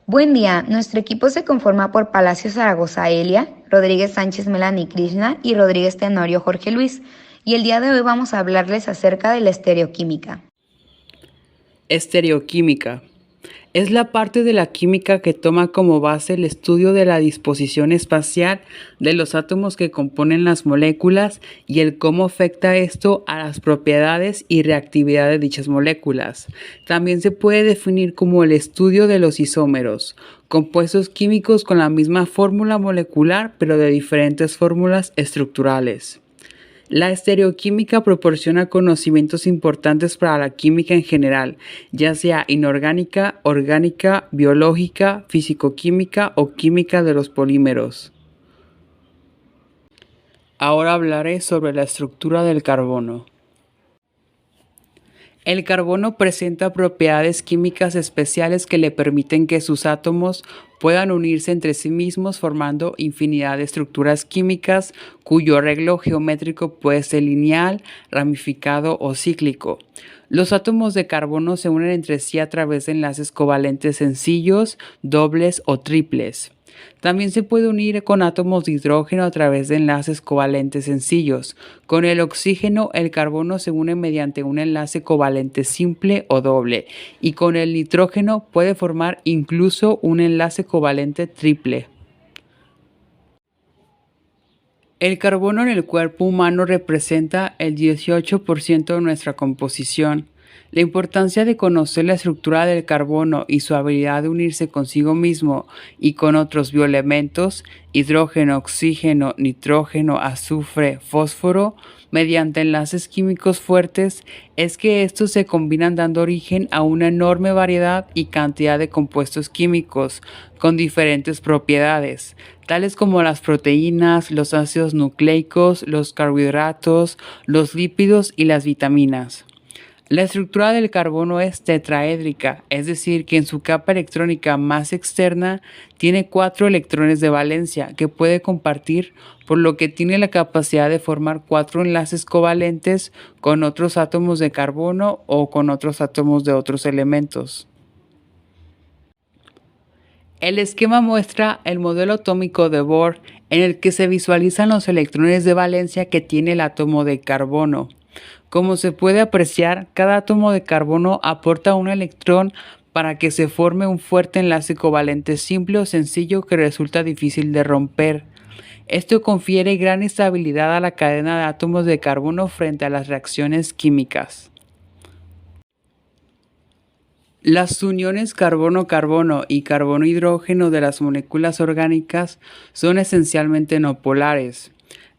Buen día, nuestro equipo se conforma por Palacio Zaragoza Elia, Rodríguez Sánchez Melanie Krishna y Rodríguez Tenorio Jorge Luis, y el día de hoy vamos a hablarles acerca de la estereoquímica. Estereoquímica. Es la parte de la química que toma como base el estudio de la disposición espacial de los átomos que componen las moléculas y el cómo afecta esto a las propiedades y reactividad de dichas moléculas. También se puede definir como el estudio de los isómeros, compuestos químicos con la misma fórmula molecular pero de diferentes fórmulas estructurales. La estereoquímica proporciona conocimientos importantes para la química en general, ya sea inorgánica, orgánica, biológica, físico-química o química de los polímeros. Ahora hablaré sobre la estructura del carbono. El carbono presenta propiedades químicas especiales que le permiten que sus átomos puedan unirse entre sí mismos formando infinidad de estructuras químicas cuyo arreglo geométrico puede ser lineal, ramificado o cíclico. Los átomos de carbono se unen entre sí a través de enlaces covalentes sencillos, dobles o triples. También se puede unir con átomos de hidrógeno a través de enlaces covalentes sencillos. Con el oxígeno, el carbono se une mediante un enlace covalente simple o doble, y con el nitrógeno puede formar incluso un enlace covalente triple. El carbono en el cuerpo humano representa el 18% de nuestra composición. La importancia de conocer la estructura del carbono y su habilidad de unirse consigo mismo y con otros bioelementos, hidrógeno, oxígeno, nitrógeno, azufre, fósforo, mediante enlaces químicos fuertes, es que estos se combinan dando origen a una enorme variedad y cantidad de compuestos químicos con diferentes propiedades, tales como las proteínas, los ácidos nucleicos, los carbohidratos, los lípidos y las vitaminas. La estructura del carbono es tetraédrica, es decir, que en su capa electrónica más externa tiene 4 electrones de valencia que puede compartir, por lo que tiene la capacidad de formar 4 enlaces covalentes con otros átomos de carbono o con otros átomos de otros elementos. El esquema muestra el modelo atómico de Bohr en el que se visualizan los electrones de valencia que tiene el átomo de carbono. Como se puede apreciar, cada átomo de carbono aporta un electrón para que se forme un fuerte enlace covalente simple o sencillo que resulta difícil de romper. Esto confiere gran estabilidad a la cadena de átomos de carbono frente a las reacciones químicas. Las uniones carbono-carbono y carbono-hidrógeno de las moléculas orgánicas son esencialmente no polares.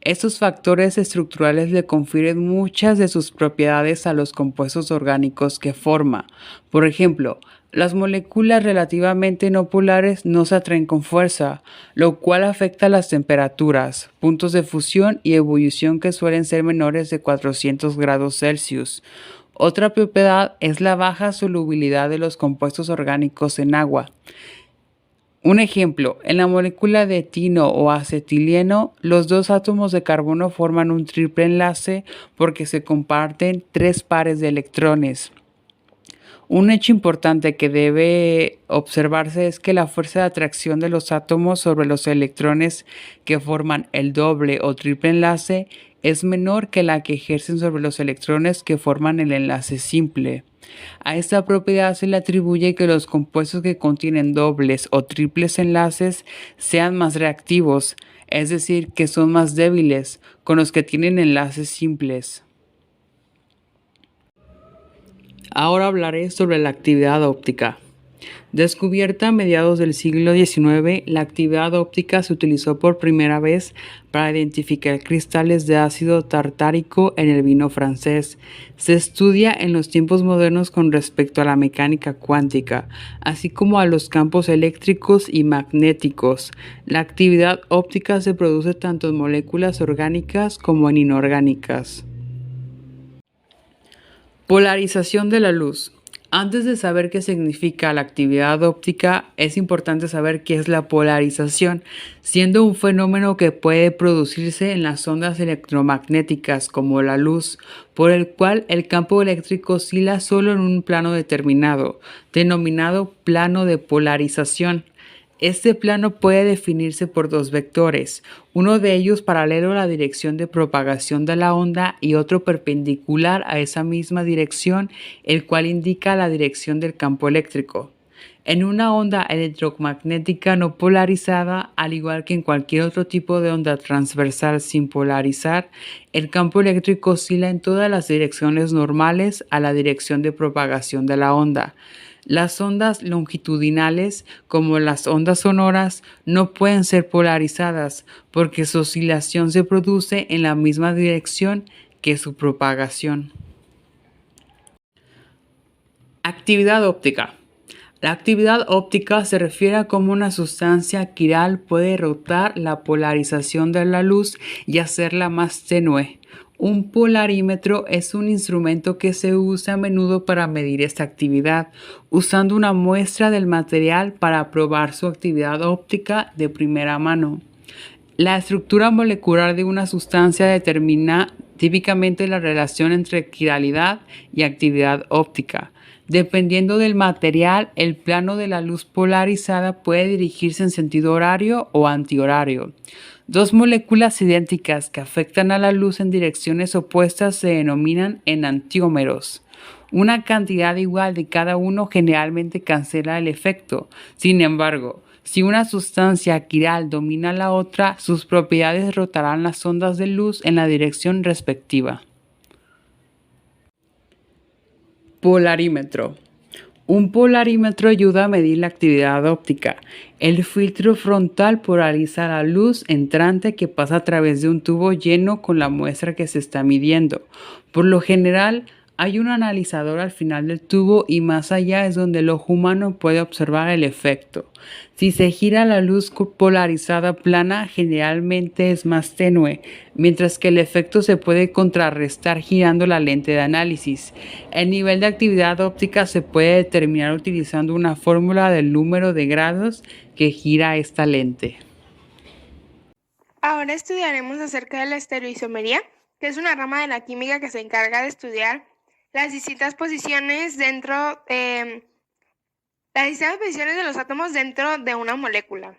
Estos factores estructurales le confieren muchas de sus propiedades a los compuestos orgánicos que forma. Por ejemplo, las moléculas relativamente no polares no se atraen con fuerza, lo cual afecta las temperaturas, puntos de fusión y ebullición que suelen ser menores de 400 grados Celsius. Otra propiedad es la baja solubilidad de los compuestos orgánicos en agua. Un ejemplo, en la molécula de etino o acetileno, los dos átomos de carbono forman un triple enlace porque se comparten 3 pares de electrones. Un hecho importante que debe observarse es que la fuerza de atracción de los átomos sobre los electrones que forman el doble o triple enlace es menor que la que ejercen sobre los electrones que forman el enlace simple. A esta propiedad se le atribuye que los compuestos que contienen dobles o triples enlaces sean más reactivos, es decir, que son más débiles con los que tienen enlaces simples. Ahora hablaré sobre la actividad óptica. Descubierta a mediados del siglo XIX, la actividad óptica se utilizó por primera vez para identificar cristales de ácido tartárico en el vino francés. Se estudia en los tiempos modernos con respecto a la mecánica cuántica, así como a los campos eléctricos y magnéticos. La actividad óptica se produce tanto en moléculas orgánicas como en inorgánicas. Polarización de la luz. Antes de saber qué significa la actividad óptica, es importante saber qué es la polarización, siendo un fenómeno que puede producirse en las ondas electromagnéticas como la luz, por el cual el campo eléctrico oscila solo en un plano determinado, denominado plano de polarización. Este plano puede definirse por dos vectores, uno de ellos paralelo a la dirección de propagación de la onda y otro perpendicular a esa misma dirección, el cual indica la dirección del campo eléctrico. En una onda electromagnética no polarizada, al igual que en cualquier otro tipo de onda transversal sin polarizar, el campo eléctrico oscila en todas las direcciones normales a la dirección de propagación de la onda. Las ondas longitudinales, como las ondas sonoras, no pueden ser polarizadas porque su oscilación se produce en la misma dirección que su propagación. Actividad óptica. La actividad óptica se refiere a cómo una sustancia quiral puede rotar la polarización de la luz y hacerla más tenue. Un polarímetro es un instrumento que se usa a menudo para medir esta actividad, usando una muestra del material para probar su actividad óptica de primera mano. La estructura molecular de una sustancia determina típicamente la relación entre quiralidad y actividad óptica. Dependiendo del material, el plano de la luz polarizada puede dirigirse en sentido horario o antihorario. Dos moléculas idénticas que afectan a la luz en direcciones opuestas se denominan enantiómeros. Una cantidad igual de cada uno generalmente cancela el efecto. Sin embargo, si una sustancia quiral domina la otra, sus propiedades rotarán las ondas de luz en la dirección respectiva. Polarímetro. Un polarímetro ayuda a medir la actividad óptica. El filtro frontal polariza la luz entrante que pasa a través de un tubo lleno con la muestra que se está midiendo. Por lo general, hay un analizador al final del tubo y más allá es donde el ojo humano puede observar el efecto. Si se gira la luz polarizada plana, generalmente es más tenue, mientras que el efecto se puede contrarrestar girando la lente de análisis. El nivel de actividad óptica se puede determinar utilizando una fórmula del número de grados que gira esta lente. Ahora estudiaremos acerca de la estereoisomería, que es una rama de la química que se encarga de estudiar las distintas posiciones de los átomos dentro de una molécula.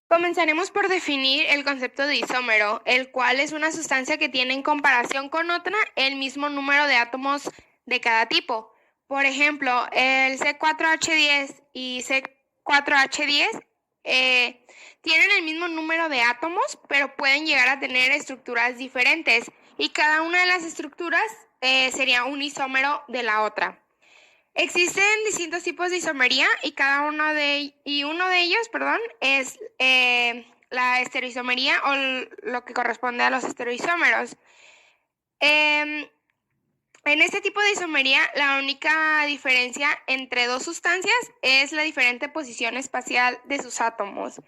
Comenzaremos por definir el concepto de isómero, el cual es una sustancia que tiene en comparación con otra el mismo número de átomos de cada tipo. Por ejemplo, el C4H10 y C4H10 tienen el mismo número de átomos, pero pueden llegar a tener estructuras diferentes y cada una de las estructuras sería un isómero de la otra. Existen distintos tipos de isomería y uno de ellos es la estereoisomería o lo que corresponde a los estereoisómeros. En este tipo de isomería, la única diferencia entre dos sustancias es la diferente posición espacial de sus átomos.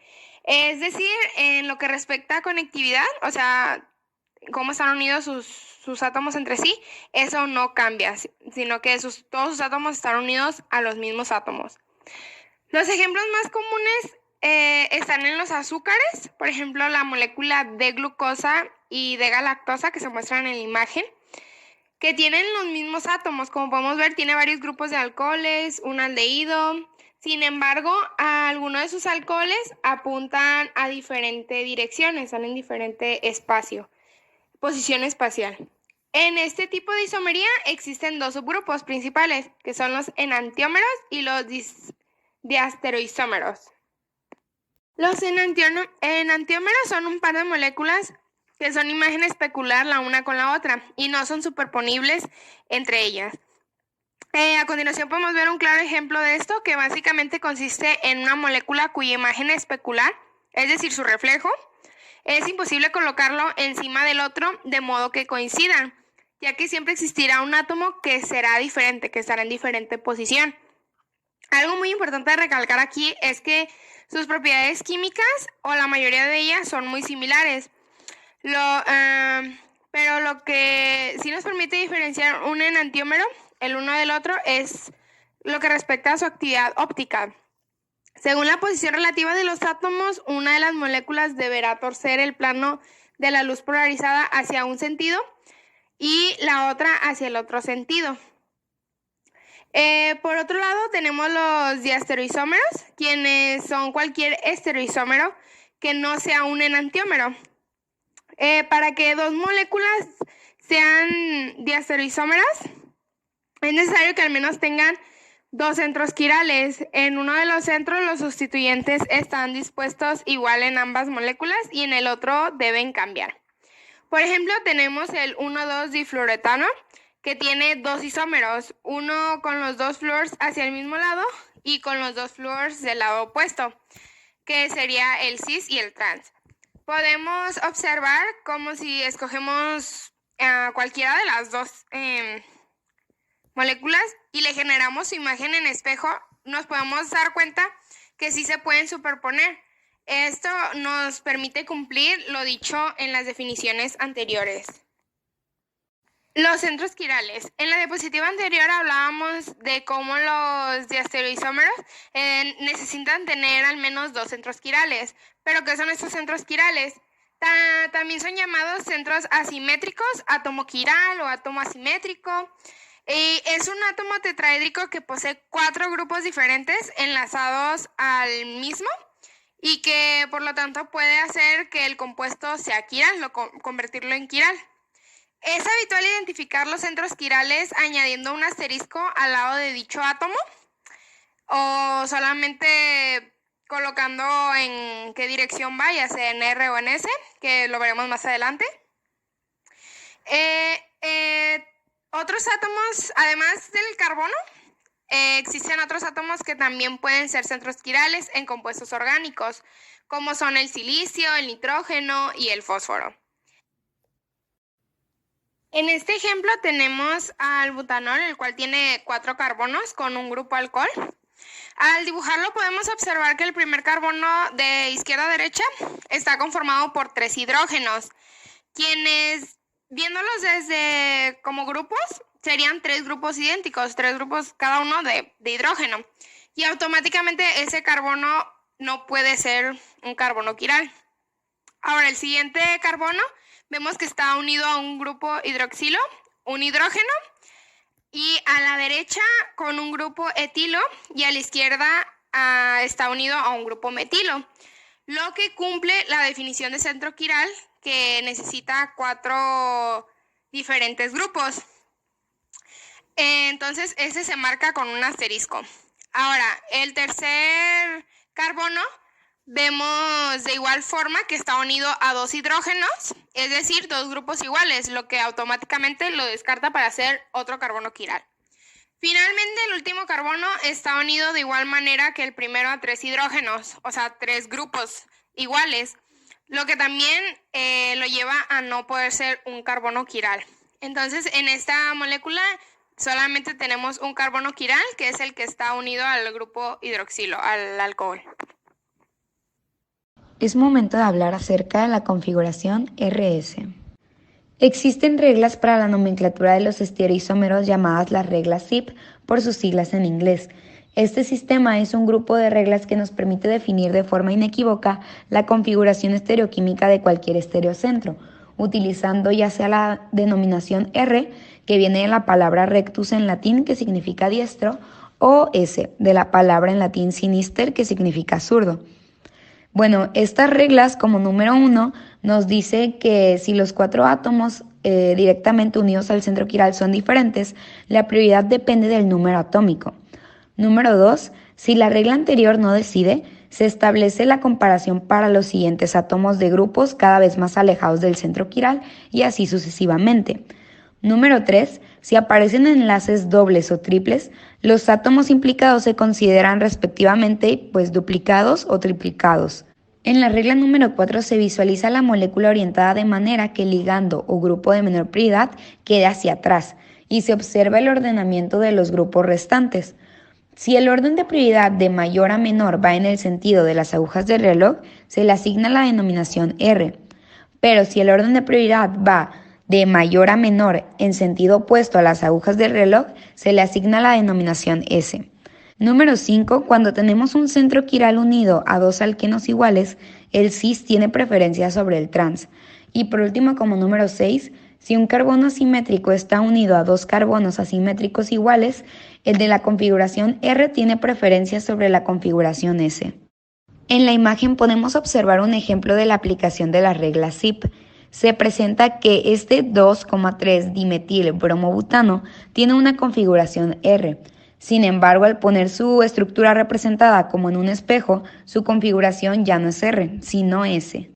Es decir, en lo que respecta a conectividad, o sea, cómo están unidos sus átomos entre sí, eso no cambia, sino que todos sus átomos están unidos a los mismos átomos. Los ejemplos más comunes están en los azúcares, por ejemplo, la molécula de glucosa y de galactosa que se muestran en la imagen, que tienen los mismos átomos. Como podemos ver, tiene varios grupos de alcoholes, un aldehído. Sin embargo, algunos de sus alcoholes apuntan a diferentes direcciones, están en diferente espacio, posición espacial. En este tipo de isomería existen dos subgrupos principales, que son los enantiómeros y los diastereoisómeros. Los enantiómeros son un par de moléculas que son imagen especular la una con la otra y no son superponibles entre ellas. A continuación podemos ver un claro ejemplo de esto, que básicamente consiste en una molécula cuya imagen especular, es decir, su reflejo, es imposible colocarlo encima del otro de modo que coincidan, ya que siempre existirá un átomo que será diferente, que estará en diferente posición. Algo muy importante de recalcar aquí es que sus propiedades químicas, o la mayoría de ellas, son muy similares. Pero pero lo que sí nos permite diferenciar un enantiómero, el uno del otro, es lo que respecta a su actividad óptica. Según la posición relativa de los átomos, una de las moléculas deberá torcer el plano de la luz polarizada hacia un sentido y la otra hacia el otro sentido. Por otro lado, tenemos los diastereoisómeros, quienes son cualquier estereoisómero que no sea un enantiómero. Para que dos moléculas sean diastereoisómeras, es necesario que al menos tengan dos centros quirales. En uno de los centros los sustituyentes están dispuestos igual en ambas moléculas y en el otro deben cambiar. Por ejemplo, tenemos el 1,2-difluoretano, que tiene dos isómeros, uno con los dos fluors hacia el mismo lado y con los dos fluors del lado opuesto, que sería el cis y el trans. Podemos observar como si escogemos cualquiera de las dos moléculas y le generamos su imagen en espejo, nos podemos dar cuenta que sí se pueden superponer. Esto nos permite cumplir lo dicho en las definiciones anteriores. Los centros quirales. En la diapositiva anterior hablábamos de cómo los diastereoisómeros necesitan tener al menos dos centros quirales. ¿Pero qué son estos centros quirales? También son llamados centros asimétricos, átomo quiral o átomo asimétrico. Es un átomo tetraédrico que posee 4 grupos diferentes enlazados al mismo y que por lo tanto puede hacer que el compuesto sea quiral, convertirlo en quiral. Es habitual identificar los centros quirales añadiendo un asterisco al lado de dicho átomo o solamente colocando en qué dirección va, ya sea en R o en S, que lo veremos más adelante. Otros átomos, además del carbono, existen otros átomos que también pueden ser centros quirales en compuestos orgánicos, como son el silicio, el nitrógeno y el fósforo. En este ejemplo tenemos al butanol, el cual tiene 4 carbonos con un grupo alcohol. Al dibujarlo podemos observar que el primer carbono de izquierda a derecha está conformado por 3 hidrógenos, quienes, viéndolos desde como grupos, serían 3 grupos idénticos, 3 grupos cada uno de hidrógeno. Y automáticamente ese carbono no puede ser un carbono quiral. Ahora, el siguiente carbono vemos que está unido a un grupo hidroxilo, un hidrógeno, y a la derecha con un grupo etilo y a la izquierda está unido a un grupo metilo, lo que cumple la definición de centro quiral, que necesita 4 diferentes grupos. Entonces ese se marca con un asterisco. Ahora, el tercer carbono vemos de igual forma que está unido a 2 hidrógenos, es decir, 2 grupos iguales, lo que automáticamente lo descarta para hacer otro carbono quiral. Finalmente, el último carbono está unido de igual manera que el primero a 3 hidrógenos, o sea, 3 grupos iguales, lo que también lo lleva a no poder ser un carbono quiral. Entonces, en esta molécula solamente tenemos un carbono quiral, que es el que está unido al grupo hidroxilo, al alcohol. Es momento de hablar acerca de la configuración RS. Existen reglas para la nomenclatura de los estereoisómeros llamadas las reglas ZIP por sus siglas en inglés. Este sistema es un grupo de reglas que nos permite definir de forma inequívoca la configuración estereoquímica de cualquier estereocentro, utilizando ya sea la denominación R, que viene de la palabra rectus en latín, que significa diestro, o S, de la palabra en latín sinister, que significa zurdo. Bueno, estas reglas, como número 1, nos dice que si los 4 átomos directamente unidos al centro quiral son diferentes, la prioridad depende del número atómico. Número 2, si la regla anterior no decide, se establece la comparación para los siguientes átomos de grupos cada vez más alejados del centro quiral y así sucesivamente. Número 3, si aparecen enlaces dobles o triples, los átomos implicados se consideran respectivamente duplicados o triplicados. En la regla número 4 se visualiza la molécula orientada de manera que el ligando o grupo de menor prioridad quede hacia atrás y se observa el ordenamiento de los grupos restantes. Si el orden de prioridad de mayor a menor va en el sentido de las agujas del reloj, se le asigna la denominación R. Pero si el orden de prioridad va de mayor a menor en sentido opuesto a las agujas del reloj, se le asigna la denominación S. Número 5. Cuando tenemos un centro quiral unido a dos alquenos iguales, el cis tiene preferencia sobre el trans. Y por último, como número 6, si un carbono asimétrico está unido a dos carbonos asimétricos iguales, el de la configuración R tiene preferencia sobre la configuración S. En la imagen podemos observar un ejemplo de la aplicación de la regla ZIP. Se presenta que este 2,3 dimetil bromobutano tiene una configuración R. Sin embargo, al poner su estructura representada como en un espejo, su configuración ya no es R, sino S.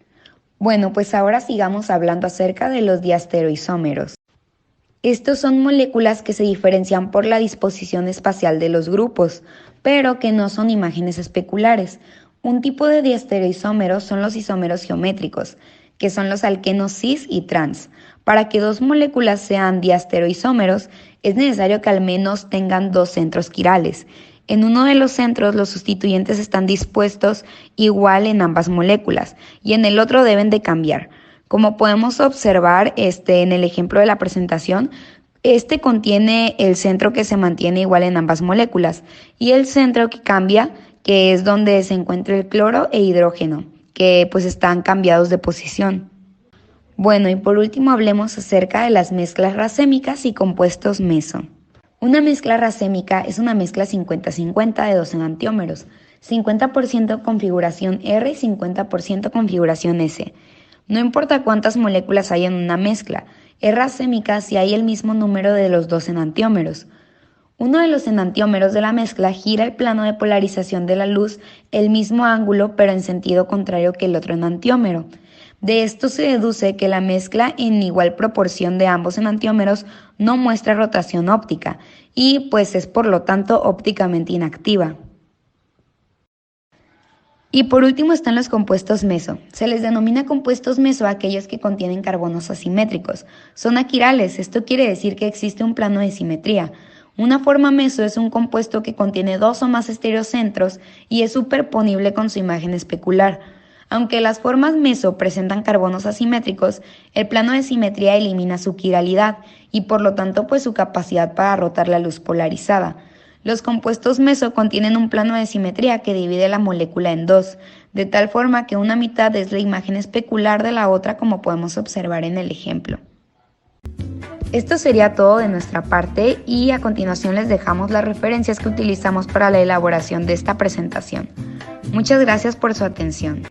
Bueno, pues ahora sigamos hablando acerca de los diastereoisómeros. Estos son moléculas que se diferencian por la disposición espacial de los grupos, pero que no son imágenes especulares. Un tipo de diastereoisómeros son los isómeros geométricos, que son los alquenos cis y trans. Para que dos moléculas sean diastereoisómeros, es necesario que al menos tengan dos centros quirales. En uno de los centros los sustituyentes están dispuestos igual en ambas moléculas y en el otro deben de cambiar. Como podemos observar en el ejemplo de la presentación, contiene el centro que se mantiene igual en ambas moléculas y el centro que cambia, que es donde se encuentra el cloro e hidrógeno, que pues están cambiados de posición. Bueno, y por último hablemos acerca de las mezclas racémicas y compuestos meso. Una mezcla racémica es una mezcla 50-50 de dos enantiómeros, 50% configuración R y 50% configuración S. No importa cuántas moléculas hay en una mezcla, es racémica si hay el mismo número de los dos enantiómeros. Uno de los enantiómeros de la mezcla gira el plano de polarización de la luz el mismo ángulo pero en sentido contrario que el otro enantiómero. De esto se deduce que la mezcla en igual proporción de ambos enantiómeros no muestra rotación óptica y pues es por lo tanto ópticamente inactiva. Y por último están los compuestos meso. Se les denomina compuestos meso a aquellos que contienen carbonos asimétricos. Son aquirales, esto quiere decir que existe un plano de simetría. Una forma meso es un compuesto que contiene dos o más estereocentros y es superponible con su imagen especular. Aunque las formas meso presentan carbonos asimétricos, el plano de simetría elimina su quiralidad y por lo tanto pues su capacidad para rotar la luz polarizada. Los compuestos meso contienen un plano de simetría que divide la molécula en dos, de tal forma que una mitad es la imagen especular de la otra, como podemos observar en el ejemplo. Esto sería todo de nuestra parte y a continuación les dejamos las referencias que utilizamos para la elaboración de esta presentación. Muchas gracias por su atención.